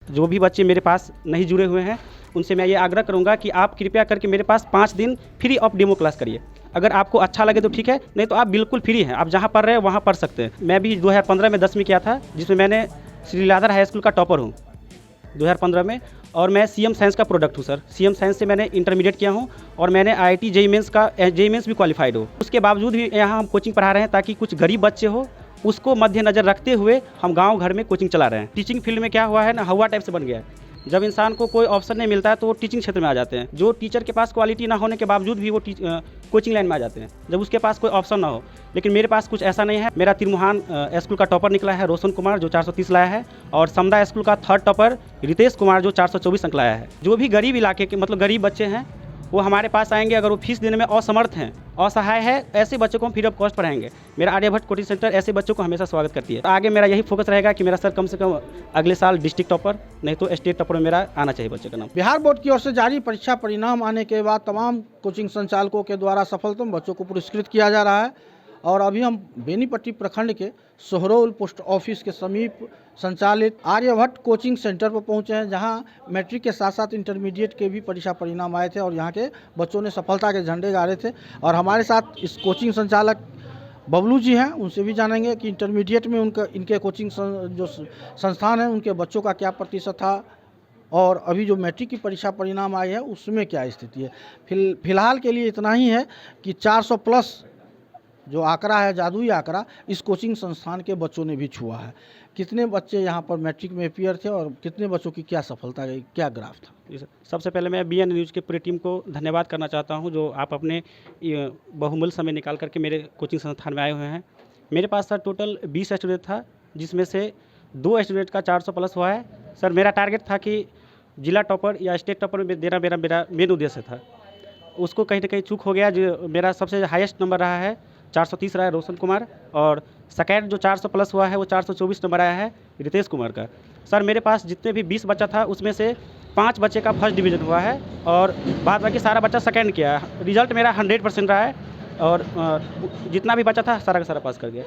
जो भी बच्चे मेरे पास नहीं जुड़े हुए हैं उनसे मैं ये आग्रह करूँगा कि आप कृपया करके मेरे पास 5 दिन फ्री ऑफ डेमो क्लास करिए। अगर आपको अच्छा लगे तो ठीक है, नहीं तो आप बिल्कुल फ्री हैं, आप जहाँ पढ़ रहे हैं वहाँ पढ़ सकते हैं। मैं भी 2015 में 10वीं किया था, जिसमें मैंने श्री लीलाधर हाई स्कूल का टॉपर हूँ 2015 में, और मैं सीएम साइंस का प्रोडक्ट हूँ सर। सीएम साइंस से मैंने इंटरमीडिएट किया हूँ और मैंने आईआईटी जेईई मेंस का जेईई मेंस भी क्वालिफाइड हो। उसके बावजूद भी यहाँ हम कोचिंग पढ़ा रहे हैं ताकि कुछ गरीब बच्चे हो, उसको मद्देनज़र रखते हुए हम गांव घर में कोचिंग चला रहे हैं। टीचिंग फील्ड में क्या हुआ है ना, हवा टाइप से बन गया है। जब इंसान को कोई ऑप्शन नहीं मिलता है तो वो टीचिंग क्षेत्र में आ जाते हैं। जो टीचर के पास क्वालिटी ना होने के बावजूद भी वो कोचिंग लाइन में आ जाते हैं, जब उसके पास कोई ऑप्शन ना हो। लेकिन मेरे पास कुछ ऐसा नहीं है। मेरा तिरमुहान स्कूल का टॉपर निकला है रोशन कुमार, जो 430 लाया है, और समदा स्कूल का थर्ड टॉपर रितेश कुमार, जो 424 अंक लाया है। जो भी गरीब इलाके के मतलब गरीब बच्चे हैं वो हमारे पास आएंगे। अगर वो फीस देने में असमर्थ हैं, असहाय है, ऐसे बच्चों को हम फ्री ऑफ कॉस्ट पढ़ाएंगे। मेरा आर्यभट्ट कोचिंग सेंटर ऐसे बच्चों को हमेशा स्वागत करती है। आगे मेरा यही फोकस रहेगा कि मेरा सर कम से कम अगले साल डिस्ट्रिक्ट टॉपर नहीं तो स्टेट टॉपर में मेरा आना चाहिए बच्चे का नाम। बिहार बोर्ड की ओर से जारी परीक्षा परिणाम आने के बाद तमाम कोचिंग संचालकों के द्वारा सफलतम बच्चों को पुरस्कृत किया जा रहा है। और अभी हम बेनीपट्टी प्रखंड के सोहरौल पोस्ट ऑफिस के समीप संचालित आर्यभट्ट कोचिंग सेंटर पर पहुंचे हैं, जहां मैट्रिक के साथ साथ इंटरमीडिएट के भी परीक्षा परिणाम आए थे और यहां के बच्चों ने सफलता के झंडे गाड़े थे। और हमारे साथ इस कोचिंग संचालक बबलू जी हैं, उनसे भी जानेंगे कि इंटरमीडिएट में इनके कोचिंग जो संस्थान है उनके बच्चों का क्या प्रतिशत था और अभी जो मैट्रिक की परीक्षा परिणाम आई है उसमें क्या स्थिति है। फिलहाल के लिए इतना ही है कि 400 प्लस जो आंकड़ा है, जादुई आंकड़ा, इस कोचिंग संस्थान के बच्चों ने भी छुआ है। कितने बच्चे यहाँ पर मैट्रिक में अपीयर थे और कितने बच्चों की क्या सफलता गई, क्या ग्राफ था? जी सर, सबसे पहले मैं बीएन न्यूज़ की पूरी टीम को धन्यवाद करना चाहता हूँ, जो आप अपने बहुमूल्य समय निकाल करके मेरे कोचिंग संस्थान में आए हुए हैं। मेरे पास सर टोटल 20 स्टूडेंट था, जिसमें से 2 स्टूडेंट का 400 प्लस हुआ है। सर मेरा टारगेट था कि जिला टॉपर या स्टेट टॉपर में देना मेरा मेन उद्देश्य था। उसको कहीं ना कहीं चूक हो गया। जो मेरा सबसे हाईएस्ट नंबर रहा है 430 रहा है रोशन कुमार, और सेकेंड जो 400 प्लस हुआ है वो 424 नंबर आया है रितेश कुमार का। सर मेरे पास जितने भी 20 बच्चा था उसमें से 5 बच्चे का फर्स्ट डिवीज़न हुआ है और बाद बाकी सारा बच्चा सेकेंड किया है। रिजल्ट मेरा 100% रहा है और जितना भी बच्चा था सारा का सारा पास कर गया।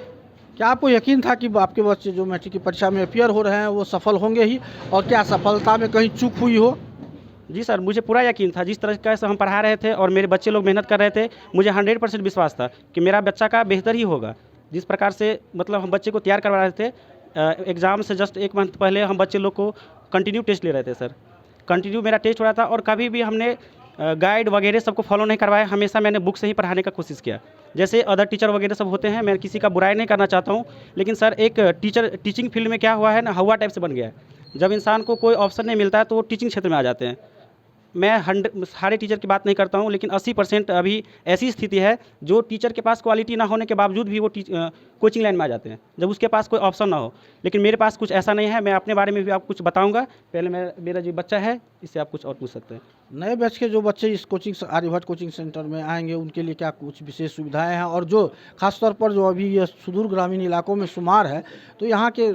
क्या आपको यकीन था कि आपके बच्चे जो मैट्रिक की परीक्षा में अपीयर हो रहे हैं वो सफल होंगे ही, और क्या सफलता में कहीं चूक हुई हो? जी सर, मुझे पूरा यकीन था। जिस तरह से हम पढ़ा रहे थे और मेरे बच्चे लोग मेहनत कर रहे थे, मुझे 100% विश्वास था कि मेरा बच्चा का बेहतर ही होगा। जिस प्रकार से मतलब हम बच्चे को तैयार करवा रहे थे, एग्ज़ाम से जस्ट 1 मंथ पहले हम बच्चे लोग को कंटिन्यू टेस्ट ले रहे थे सर। कंटिन्यू मेरा टेस्ट हो रहा था और कभी भी हमने गाइड वगैरह सबको फॉलो नहीं करवाया। हमेशा मैंने बुक से ही पढ़ाने का कोशिश किया। जैसे अदर टीचर वगैरह सब होते हैं, मैं किसी का बुराई नहीं करना चाहता हूँ, लेकिन सर एक टीचिंग फील्ड में क्या हुआ है ना, हवा टाइप से बन गया है। जब इंसान को कोई ऑप्शन नहीं मिलता है तो वो टीचिंग क्षेत्र में आ जाते हैं। मैं सारे टीचर की बात नहीं करता हूँ, लेकिन 80% अभी ऐसी स्थिति है जो टीचर के पास क्वालिटी ना होने के बावजूद भी वो कोचिंग लाइन में आ जाते हैं, जब उसके पास कोई ऑप्शन ना हो। लेकिन मेरे पास कुछ ऐसा नहीं है। मैं अपने बारे में भी आपको कुछ बताऊंगा। पहले मेरा जो बच्चा है इससे आप कुछ और पूछ सकते हैं। नए बैच के जो बच्चे इस आर्यभट्ट कोचिंग सेंटर में आएंगे उनके लिए क्या कुछ विशेष सुविधाएँ हैं, और जो खासतौर पर जो अभी ये सुदूर ग्रामीण इलाकों में शुमार है, तो यहाँ के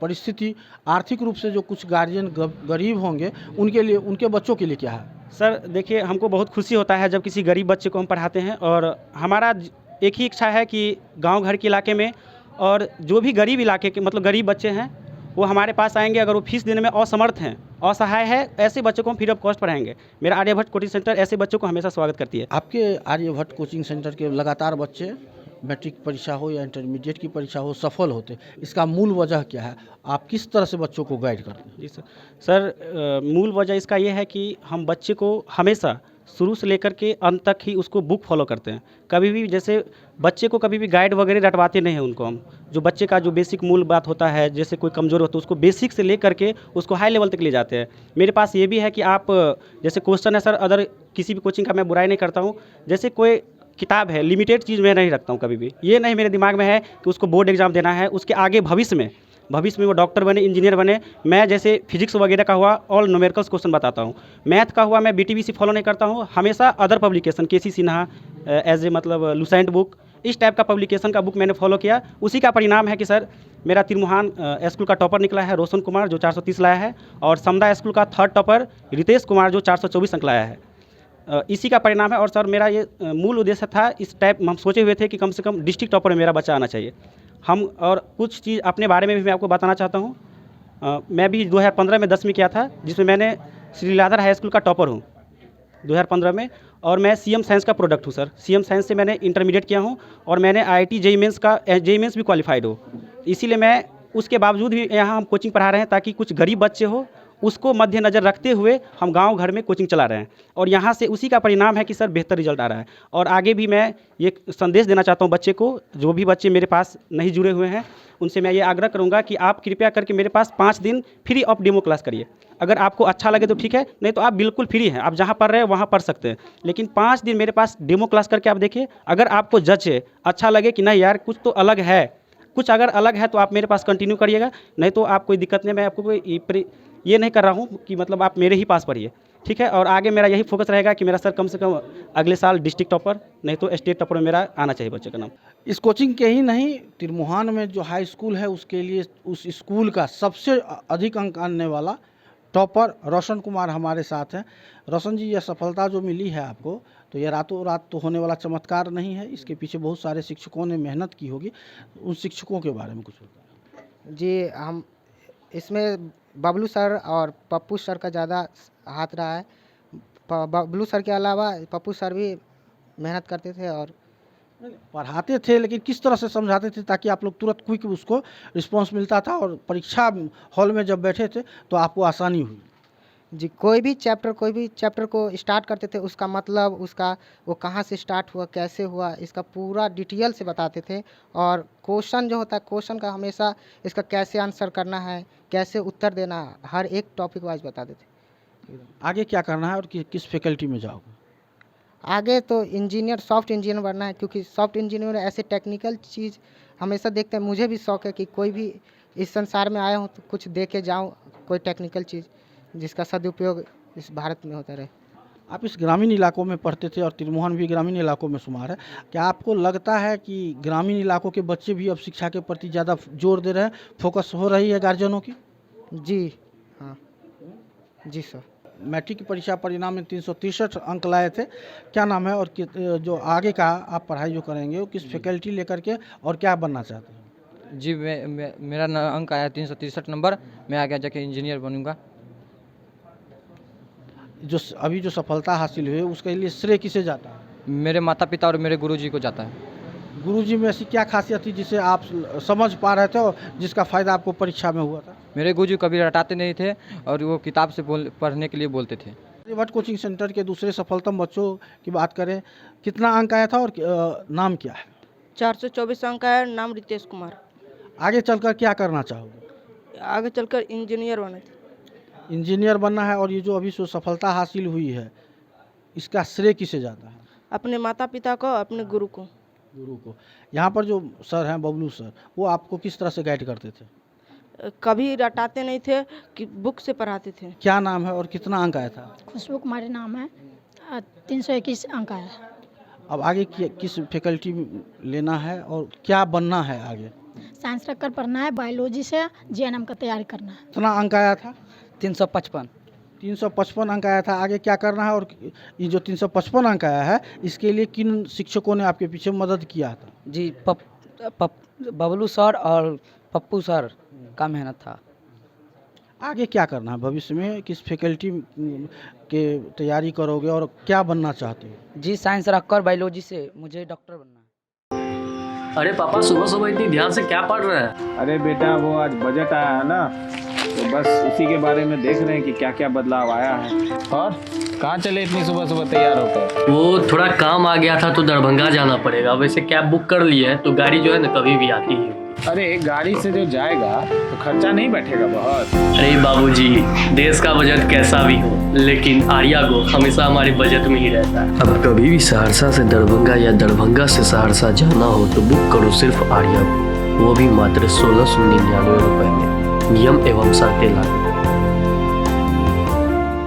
परिस्थिति आर्थिक रूप से जो कुछ गार्जियन गरीब होंगे उनके लिए, उनके बच्चों के लिए क्या है? सर देखिए, हमको बहुत खुशी होता है जब किसी गरीब बच्चे को हम पढ़ाते हैं, और हमारा एक ही इच्छा है कि गांव घर के इलाके में और जो भी गरीब इलाके के मतलब गरीब बच्चे हैं वो हमारे पास आएंगे। अगर वो फीस देने में असमर्थ हैं, असहाय है, ऐसे बच्चों को हम फ्री ऑफ कॉस्ट पढ़ाएंगे। मेरा आर्यभट्ट कोचिंग सेंटर ऐसे बच्चों को हमेशा स्वागत करती है। आपके आर्यभट्ट कोचिंग सेंटर के लगातार बच्चे मैट्रिक परीक्षा हो या इंटरमीडिएट की परीक्षा हो सफल होते, इसका मूल वजह क्या है? आप किस तरह से बच्चों को गाइड करते हैं? जी सर, मूल वजह इसका ये है कि हम बच्चे को हमेशा शुरू से लेकर के अंत तक ही उसको बुक फॉलो करते हैं। कभी भी जैसे बच्चे को कभी भी गाइड वगैरह रटवाते नहीं हैं उनको हम। जो बच्चे का जो बेसिक मूल बात होता है, जैसे कोई कमज़ोर होता है उसको बेसिक से ले करके उसको हाई लेवल तक ले जाते हैं। मेरे पास ये भी है कि आप जैसे क्वेश्चन है सर, अदर किसी भी कोचिंग का मैं बुराई नहीं करता हूँ। जैसे कोई किताब है, लिमिटेड चीज़ मैं नहीं रखता हूँ कभी भी। ये नहीं मेरे दिमाग में है कि उसको बोर्ड एग्जाम देना है, उसके आगे भविष्य में वो डॉक्टर बने, इंजीनियर बने। मैं जैसे फिजिक्स वगैरह का हुआ ऑल न्यूमेरिकल्स क्वेश्चन बताता हूँ। मैथ का हुआ मैं बीटीबीसी फॉलो नहीं करता हूँ। हमेशा other publication KC Sinha as a मतलब लुसेंट बुक, इस टाइप का पब्लिकेशन का बुक मैंने फॉलो किया। उसी का परिणाम है कि सर मेरा तिरमुहान स्कूल का टॉपर निकला है रोशन कुमार, जो 430 लाया है, और समदा स्कूल का थर्ड टॉपर रितेश कुमार, जो 424 अंक लाया है। इसी का परिणाम है। और सर मेरा ये मूल उद्देश्य था, इस टाइप हम सोचे हुए थे कि कम से कम डिस्ट्रिक्ट टॉपर में मेरा बच्चा आना चाहिए। हम और कुछ चीज़ अपने बारे में भी मैं आपको बताना चाहता हूँ। मैं भी 2015 में 10वीं किया था, जिसमें मैंने श्री लीलाधर हाई स्कूल का टॉपर हूँ 2015 में। और मैं सीएम साइंस का प्रोडक्ट हूँ सर। सीएम साइंस से मैंने इंटरमीडिएट किया हूँ और मैंने आईआईटी जेईई मेंस भी क्वालिफाइड हो। इसीलिए मैं उसके बावजूद भी यहाँ हम कोचिंग पढ़ा रहे हैं, ताकि कुछ गरीब बच्चे हो उसको मद्देनज़र रखते हुए हम गांव घर में कोचिंग चला रहे हैं। और यहाँ से उसी का परिणाम है कि सर बेहतर रिजल्ट आ रहा है। और आगे भी मैं ये संदेश देना चाहता हूँ बच्चे को, जो भी बच्चे मेरे पास नहीं जुड़े हुए हैं उनसे मैं ये आग्रह करूँगा कि आप कृपया करके मेरे पास 5 दिन फ्री ऑफ डेमो क्लास करिए। अगर आपको अच्छा लगे तो ठीक है, नहीं तो आप बिल्कुल फ्री हैं, आप जहाँ पढ़ रहे हैं वहाँ पढ़ सकते हैं। लेकिन 5 दिन मेरे पास डेमो क्लास करके आप देखिए। अगर आपको जचे, अच्छा लगे कि नहीं यार कुछ तो अलग है, कुछ अगर अलग है तो आप मेरे पास कंटिन्यू करिएगा, नहीं तो आप कोई दिक्कत नहीं। मैं आपको कोई ये नहीं कर रहा हूँ कि मतलब आप मेरे ही पास पढ़िए, ठीक है। और आगे मेरा यही फोकस रहेगा कि मेरा सर कम से कम अगले साल डिस्ट्रिक्ट टॉपर नहीं तो स्टेट टॉपर में मेरा आना चाहिए बच्चे का नाम। इस कोचिंग के ही नहीं, तिरमुहान में जो हाई स्कूल है उसके लिए उस स्कूल का सबसे अधिक अंक आने वाला टॉपर रोशन कुमार हमारे साथ हैं। रोशन जी, यह सफलता जो मिली है आपको, तो यह रातों रात तो होने वाला चमत्कार नहीं है, इसके पीछे बहुत सारे शिक्षकों ने मेहनत की होगी। उन शिक्षकों के बारे में कुछ बताएं। जी, हम इसमें बबलू सर और पप्पू सर का ज़्यादा हाथ रहा है। बबलू सर के अलावा पप्पू सर भी मेहनत करते थे और पढ़ाते थे, लेकिन किस तरह से समझाते थे ताकि आप लोग तुरंत क्विक उसको रिस्पांस मिलता था और परीक्षा हॉल में जब बैठे थे तो आपको आसानी हुई? जी, कोई भी चैप्टर को स्टार्ट करते थे, उसका मतलब, उसका वो कहाँ से स्टार्ट हुआ, कैसे हुआ, इसका पूरा डिटेल से बताते थे। और क्वेश्चन जो होता है, क्वेश्चन का हमेशा इसका कैसे आंसर करना है, कैसे उत्तर देना है, हर एक टॉपिक वाइज बताते थे। आगे क्या करना है और किस फैकल्टी में जाओगे? आगे तो इंजीनियर, सॉफ्ट इंजीनियर बनना है, क्योंकि सॉफ्ट इंजीनियर में ऐसे टेक्निकल चीज़ हमेशा देखते हैं। मुझे भी शौक है कि कोई भी इस संसार में आया हूँ तो कुछ दे के जाऊँ, कोई टेक्निकल चीज़ जिसका सदुपयोग इस भारत में होता रहे। आप इस ग्रामीण इलाकों में पढ़ते थे और तिरमुहान भी ग्रामीण इलाकों में शुमार है। क्या आपको लगता है कि ग्रामीण इलाकों के बच्चे भी अब शिक्षा के प्रति ज़्यादा जोर दे रहे हैं, फोकस हो रही है गार्जियनों की? जी हाँ, जी सर। मैट्रिक की परीक्षा परिणाम में 363 अंक लाए थे। क्या नाम है और जो आगे का आप पढ़ाई जो करेंगे वो किस फैकल्टी लेकर के और क्या बनना चाहते हैं? जी, मेरा अंक आया 363 नंबर। मैं आगे जाके इंजीनियर बनूंगा। जो अभी जो सफलता हासिल हुई उसके लिए श्रेय किसे जाता है? मेरे माता पिता और मेरे गुरुजी को जाता है। गुरुजी में ऐसी क्या खासियत थी जिसे आप समझ पा रहे थे और जिसका फ़ायदा आपको परीक्षा में हुआ था? मेरे गुरुजी कभी रटाते नहीं थे और वो किताब से पढ़ने के लिए बोलते थे। आर्यभट्ट कोचिंग सेंटर के दूसरे सफलतम बच्चों की बात करें, कितना अंक आया था और नाम क्या है? 424 अंक है, नाम रितेश कुमार। आगे चलकर क्या करना चाहोगे? आगे चलकर इंजीनियर बने थे। इंजीनियर बनना है। और ये जो अभी जो सफलता हासिल हुई है इसका श्रेय किसे जाता है? अपने माता पिता को, अपने गुरु को। गुरु को। यहाँ पर जो सर हैं बबलू सर, वो आपको किस तरह से गाइड करते थे? कभी रटाते नहीं थे, कि बुक से पढ़ाते थे। क्या नाम है और कितना अंक आया था? खुशबू कुमारी नाम है, 321 अंक आया है। अब आगे किस फैकल्टी लेना है और क्या बनना है आगे? साइंस रखकर पढ़ना है, बायोलॉजी से जीएनएम का तैयारी करना है। कितना अंक आया था? 355। 355 अंक आया था। आगे क्या करना है और ये जो 355 अंक आया है इसके लिए किन शिक्षकों ने आपके पीछे मदद किया था? जी, बबलू सर और पप्पू सर का मेहनत था। आगे क्या करना है भविष्य में? किस फैकल्टी के तैयारी करोगे और क्या बनना चाहते हो? जी, साइंस रखकर बायोलॉजी से मुझे डॉक्टर बनना है। अरे पापा, सुबह सुबह इतनी ध्यान से क्या पढ़ रहे हैं? अरे बेटा, वो आज बजट आया है ना, तो बस उसी के बारे में देख रहे हैं कि क्या क्या बदलाव आया है। और कहाँ चले इतनी सुबह सुबह तैयार होकर? वो थोड़ा काम आ गया था तो दरभंगा जाना पड़ेगा। वैसे कैब बुक कर लिए है तो गाड़ी जो है ना कभी भी आती है। अरे गाड़ी से जो जाएगा तो खर्चा नहीं बैठेगा बहुत? अरे बाबूजी, देश का बजट कैसा भी हो लेकिन आर्या गो हमेशा हमारे बजट में ही रहता है। अब कभी भी सहरसा से दरभंगा या दरभंगा से सहरसा जाना हो तो बुक करो सिर्फ आर्या गो, वो भी मात्र 1699 रुपए में। नियम एवं शर्तें लागू।